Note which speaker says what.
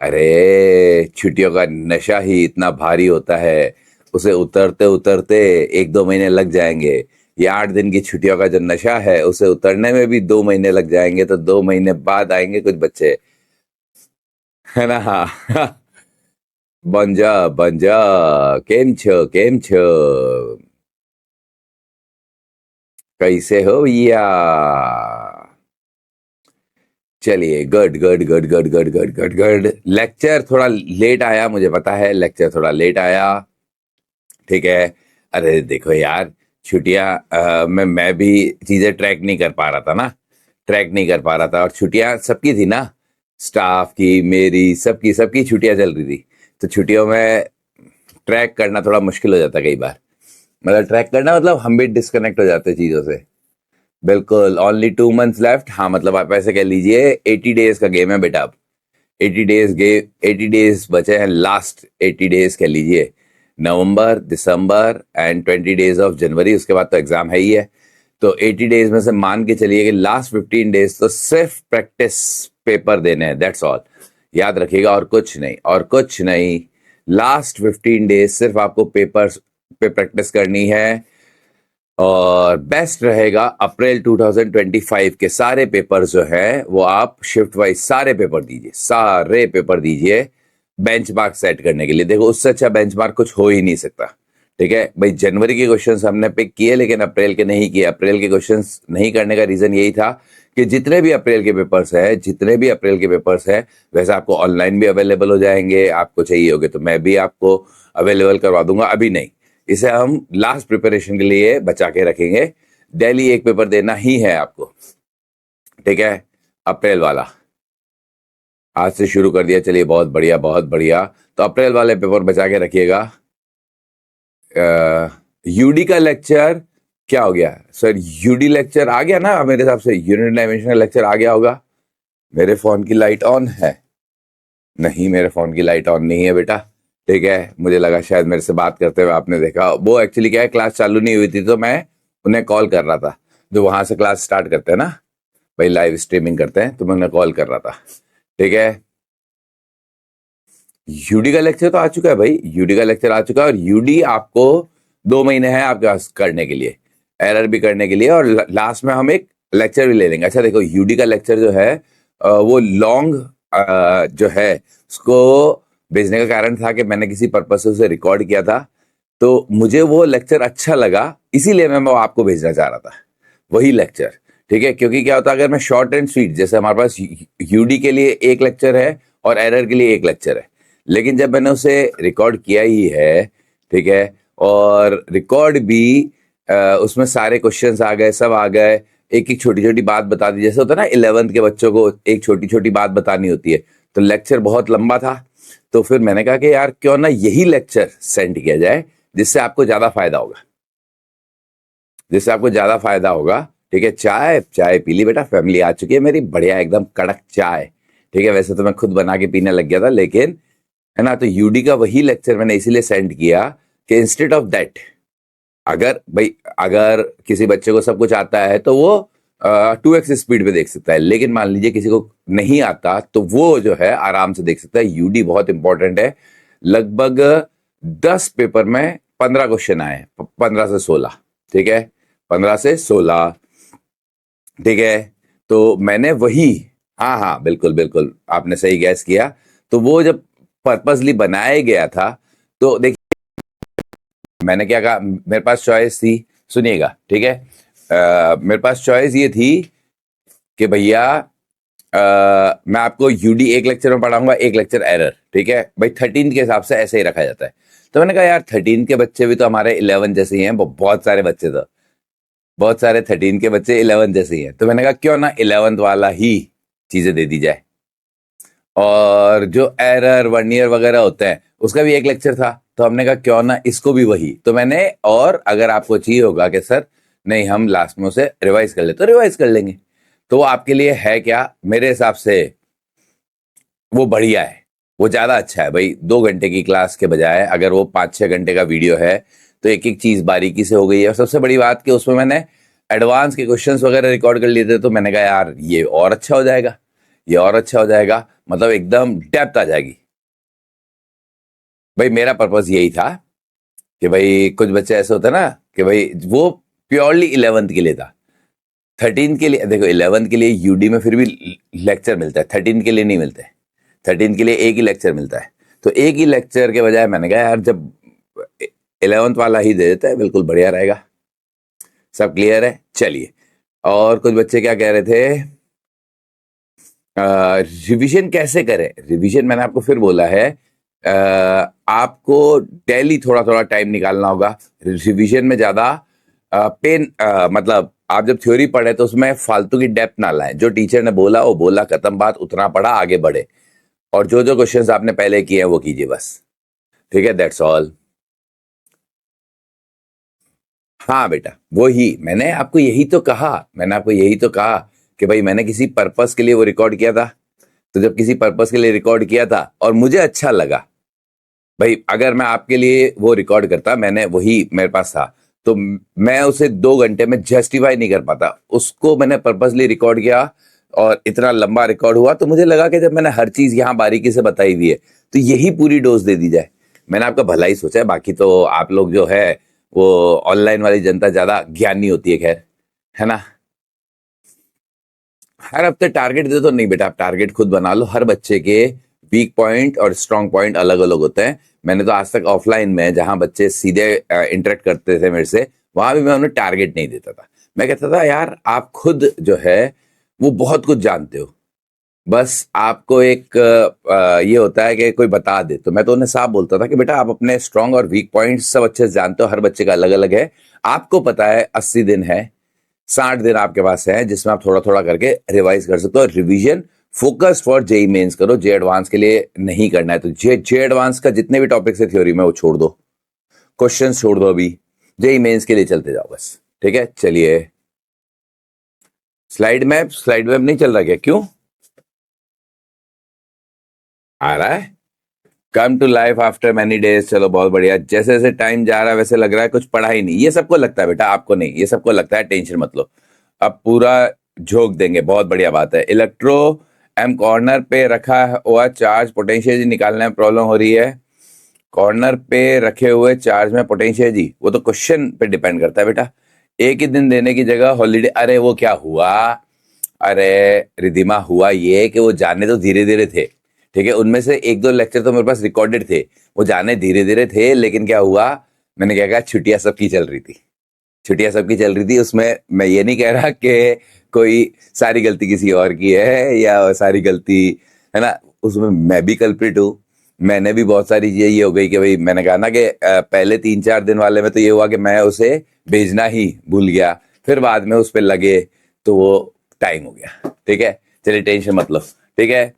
Speaker 1: अरे छुट्टियों का नशा ही इतना भारी होता है, उसे उतरते उतरते 1-2 महीने लग जाएंगे। ये 8 दिन की छुट्टियों का जो नशा है उसे उतरने में भी 2 महीने लग जाएंगे, तो 2 महीने बाद आएंगे कुछ बच्चे, है ना। हाँ। बंजा बंजा, केम छो कैसे हो भैया। चलिए, good good good good good good good good. Lecture थोड़ा लेट आया, मुझे पता है लेक्चर थोड़ा लेट आया, ठीक है। अरे देखो यार, छुट्टियां में मैं भी चीजें ट्रैक नहीं कर पा रहा था ना, ट्रैक नहीं कर पा रहा था, और छुट्टियां सबकी थी ना, स्टाफ की, मेरी, सबकी सबकी छुट्टियां चल रही थी। तो छुट्टियों में ट्रैक करना थोड़ा मुश्किल हो जाता है कई बार, मतलब ट्रैक करना मतलब हम भी डिस्कनेक्ट हो जाते हैं चीजों से। बिल्कुल, ओनली 2 मंथ्स लेफ्ट। हाँ मतलब आप ऐसे कह लीजिए 80 डेज का गेम है बेटा अब। 80 डेज बचे हैं, लास्ट 80 डेज कह लीजिए। नवंबर, दिसंबर एंड 20 डेज ऑफ जनवरी, उसके बाद तो एग्जाम है ही है। तो 80 डेज में से मान के चलिए कि लास्ट 15 डेज तो सिर्फ प्रैक्टिस पेपर देने हैं, दैट्स ऑल। याद रखिएगा, और कुछ नहीं, और कुछ नहीं। लास्ट 15 डेज सिर्फ आपको पेपर्स पे प्रैक्टिस करनी है। और बेस्ट रहेगा अप्रैल 2025 के सारे पेपर जो है वो आप शिफ्ट वाइज सारे पेपर दीजिए, सारे पेपर दीजिए बेंचमार्क सेट करने के लिए। देखो उससे अच्छा बेंचमार्क कुछ हो ही नहीं सकता, ठीक है भाई। जनवरी के क्वेश्चंस हमने पिक किए लेकिन अप्रैल के नहीं किए। अप्रैल के क्वेश्चंस नहीं करने का रीजन यही था कि जितने भी अप्रैल के पेपर्स है, जितने भी अप्रैल के पेपर्स है, वैसे आपको ऑनलाइन भी अवेलेबल हो जाएंगे। आपको चाहिए होगे तो मैं भी आपको अवेलेबल करवा दूंगा, अभी नहीं। इसे हम लास्ट प्रिपरेशन के लिए बचा के रखेंगे। डेली एक पेपर देना ही है आपको, ठीक है। अप्रैल वाला आज से शुरू कर दिया, चलिए बहुत बढ़िया बहुत बढ़िया। तो अप्रैल वाले पेपर बचा के रखिएगा। यूडी का लेक्चर क्या हो गया सर? यूडी लेक्चर आ गया ना मेरे हिसाब से, यूनिट डायमेंशनल लेक्चर आ गया होगा। मेरे फोन की लाइट ऑन है? नहीं, मेरे फोन की लाइट ऑन नहीं है बेटा, ठीक है। मुझे लगा शायद मेरे से बात करते हुए आपने देखा। वो एक्चुअली क्या है, क्लास चालू नहीं हुई थी तो मैं उन्हें कॉल कर रहा था, जो वहां से क्लास स्टार्ट करते हैं ना भाई, लाइव स्ट्रीमिंग करते हैं, तो मैं उन्हें कॉल कर रहा था, ठीक है। यूडी का लेक्चर तो आ चुका है भाई, यूडी का लेक्चर आ चुका है। और यूडी आपको 2 महीने हैं आपके पास करने के लिए, एरर भी करने के लिए, और लास्ट में हम एक लेक्चर भी ले लेंगे। अच्छा देखो, यूडी का लेक्चर जो है वो लॉन्ग जो है उसको भेजने का कारण था कि मैंने किसी पर्पज से उसे रिकॉर्ड किया था, तो मुझे वो लेक्चर अच्छा लगा, इसीलिए मैं वो आपको भेजना चाह रहा था, वही लेक्चर, ठीक है। क्योंकि क्या होता है, अगर मैं शॉर्ट एंड स्वीट, जैसे हमारे पास यूडी के लिए एक लेक्चर है और एरर के लिए एक लेक्चर है, लेकिन जब मैंने उसे रिकॉर्ड किया ही है, ठीक है, और रिकॉर्ड भी उसमें सारे क्वेश्चंस आ गए, सब आ गए, एक एक छोटी छोटी बात बता दी, जैसे होता है ना 11th के बच्चों को एक छोटी छोटी बात बतानी होती है। तो लेक्चर बहुत लंबा था, तो फिर मैंने कहा कि यार क्यों ना यही लेक्चर सेंड किया जाए, जिससे आपको ज्यादा फायदा होगा, जिससे आपको ज्यादा फायदा होगा, ठीक है। चाय चाय पी ली बेटा, फैमिली आ चुकी है मेरी, बढ़िया एकदम कड़क चाय, ठीक है। वैसे तो मैं खुद बना के पीने लग गया था, लेकिन है ना, तो यूडी का वही लेक्चर मैंने इसीलिए सेंड किया कि इंस्टेड ऑफ दैट, अगर भाई अगर किसी बच्चे को सब कुछ आता है तो वो 2x स्पीड पे देख सकता है, लेकिन मान लीजिए किसी को नहीं आता तो वो जो है आराम से देख सकता है। यूडी बहुत इंपॉर्टेंट है। लगभग 10 पेपर में 15 क्वेश्चन आए, 15 से 16, ठीक है, 15 से 16, ठीक है। तो मैंने वही, हाँ हाँ बिल्कुल बिल्कुल आपने सही गैस किया। तो वो जब पर्पसली बनाया गया था, तो देखिए मैंने क्या कहा, मेरे पास चॉइस थी, सुनिएगा, ठीक है। मेरे पास चॉइस ये थी कि भैया मैं आपको यूडी एक लेक्चर में पढ़ाऊंगा, एक लेक्चर एरर, ठीक है भाई। 13 के हिसाब से ऐसे ही रखा जाता है। तो मैंने कहा यार 13 के बच्चे भी तो हमारे 11 जैसे ही हैं, बहुत सारे बच्चे, तो बहुत सारे 13 के बच्चे 11 जैसे ही हैं, तो मैंने कहा क्यों ना 11th वाला ही चीजें दे दी जाए। और जो एरर वर्नियर वगैरह होते हैं उसका भी एक लेक्चर था, तो हमने कहा क्यों ना इसको भी वही। तो मैंने, और अगर आपको चाहिए होगा कि सर नहीं हम लास्ट में उसे रिवाइज कर ले, तो रिवाइज कर लेंगे। तो वो आपके लिए है क्या, मेरे हिसाब से वो बढ़िया है, वो ज्यादा अच्छा है भाई। 2 घंटे की क्लास के बजाय अगर वो 5-6 घंटे का वीडियो है तो एक एक चीज बारीकी से हो गई है। और सबसे बड़ी बात कि उसमें मैंने एडवांस के क्वेश्चंस वगैरह रिकॉर्ड कर लिए थे, तो मैंने कहा यार ये और अच्छा हो जाएगा। ये और अच्छा हो जाएगा, मतलब एकदम डेप्थ आ जाएगी। भाई मेरा पर्पस यही था कि भाई कुछ बच्चे ऐसे होते हैं ना कि भाई वो प्योरली 11th के लिए था। 13 के लिए देखो, 11th के लिए यूडी में फिर भी लेक्चर मिलता है, 13 के लिए नहीं मिलते। 13 के लिए एक ही लेक्चर मिलता है, तो एक ही लेक्चर के बजाय मैंने कहा यार जब 11th वाला ही दे देता है बिल्कुल बढ़िया रहेगा। सब क्लियर है? चलिए, और कुछ बच्चे क्या कह रहे थे, रिवीजन कैसे करें? रिवीजन मैंने आपको फिर बोला है, आपको डेली थोड़ा थोड़ा टाइम निकालना होगा। रिवीजन में ज्यादा पेन मतलब आप जब थ्योरी पढ़े तो उसमें फालतू की डेप्थ ना लाएं। जो टीचर ने बोला वो बोला, खत्म बात, उतना पढ़ा, आगे बढ़े। और जो जो क्वेश्चंस आपने पहले किए हैं वो कीजिए बस, ठीक है? That's all. हाँ बेटा, वो ही मैंने आपको यही तो कहा, मैंने आपको यही तो कहा कि भाई मैंने किसी पर्पस के लिए वो रिकॉर्ड किया था। तो जब किसी पर्पस के लिए रिकॉर्ड किया था और मुझे अच्छा लगा, भाई अगर मैं आपके लिए वो रिकॉर्ड करता, मैंने वही मेरे पास था, तो मैं उसे 2 घंटे में जस्टिफाई नहीं कर पाता। उसको मैंने पर्पसली रिकॉर्ड किया और इतना लंबा रिकॉर्ड हुआ, तो मुझे लगा कि जब मैंने हर चीज यहाँ बारीकी से बताई हुई है तो यही पूरी डोज दे दी जाए। मैंने आपका भला ही सोचा है, बाकी तो आप लोग जो है वो ऑनलाइन वाली जनता ज्यादा ज्ञानी होती है, खैर, है ना? हर हफ्ते टारगेट दे तो नहीं बेटा, आप टारगेट खुद बना लो। हर बच्चे के वीक पॉइंट और स्ट्रांग पॉइंट अलग अलग होते हैं। मैंने तो आज तक ऑफलाइन में जहां बच्चे सीधे इंटरेक्ट करते थे मेरे से, वहां भी मैं उन्हें टारगेट नहीं देता था। मैं कहता था यार आप खुद जो है वो बहुत कुछ जानते हो, बस आपको एक ये होता है कि कोई बता दे। तो मैं तो उन्हें साफ बोलता था कि बेटा आप अपने स्ट्रांग और वीक पॉइंट सब अच्छे से जानते हो, हर बच्चे का अलग अलग है। आपको पता है 80 दिन है, 60 दिन आपके पास है जिसमें आप थोड़ा थोड़ा करके रिवाइज कर सकते हो। Revision focus for JEE mains करो, जे एडवांस के लिए नहीं करना है। तो जे एडवांस का जितने भी टॉपिक्स है थ्योरी में वो छोड़ दो, क्वेश्चन छोड़ दो, अभी जेई मेंस के लिए चलते जाओ बस, ठीक है? चलिए, स्लाइड मैप नहीं चल रहा क्या? क्यों आ रहा है? Come to life after many days, चलो बहुत बढ़िया। जैसे जैसे टाइम जा रहा है वैसे लग रहा है कुछ पढ़ा ही नहीं। ये सबको लगता है बेटा, आपको नहीं, ये सबको लगता है, टेंशन मत लो, अब पूरा झोंक देंगे। बहुत बढ़िया बात है। इलेक्ट्रो एम कॉर्नर पे रखा हुआ चार्ज पोटेंशियल निकालने में प्रॉब्लम हो रही है। कॉर्नर पे रखे हुए चार्ज में पोटेंशियल जी, वो तो क्वेश्चन पे डिपेंड करता है बेटा। एक ही दिन देने की जगह हॉलीडे, अरे वो क्या हुआ, अरे रिधिमा हुआ ये कि वो जाने तो धीरे धीरे थे, ठीक है? उनमें से एक दो लेक्चर तो मेरे पास रिकॉर्डेड थे, वो जाने धीरे धीरे थे, लेकिन क्या हुआ, मैंने क्या कहा, छुट्टियां सबकी चल रही थी, छुट्टियां सबकी चल रही थी। उसमें मैं ये नहीं कह रहा कि कोई सारी गलती किसी और की है या सारी गलती, है ना, उसमें मैं भी कल्प्रिट हूँ। मैंने भी बहुत सारी चीजें ये हो गई कि भाई मैंने कहा ना कि पहले 3-4 दिन वाले में तो ये हुआ कि मैं उसे भेजना ही भूल गया, फिर बाद में उस पर लगे तो वो टाइम हो गया, ठीक है? चलिए टेंशन मत लो, ठीक है?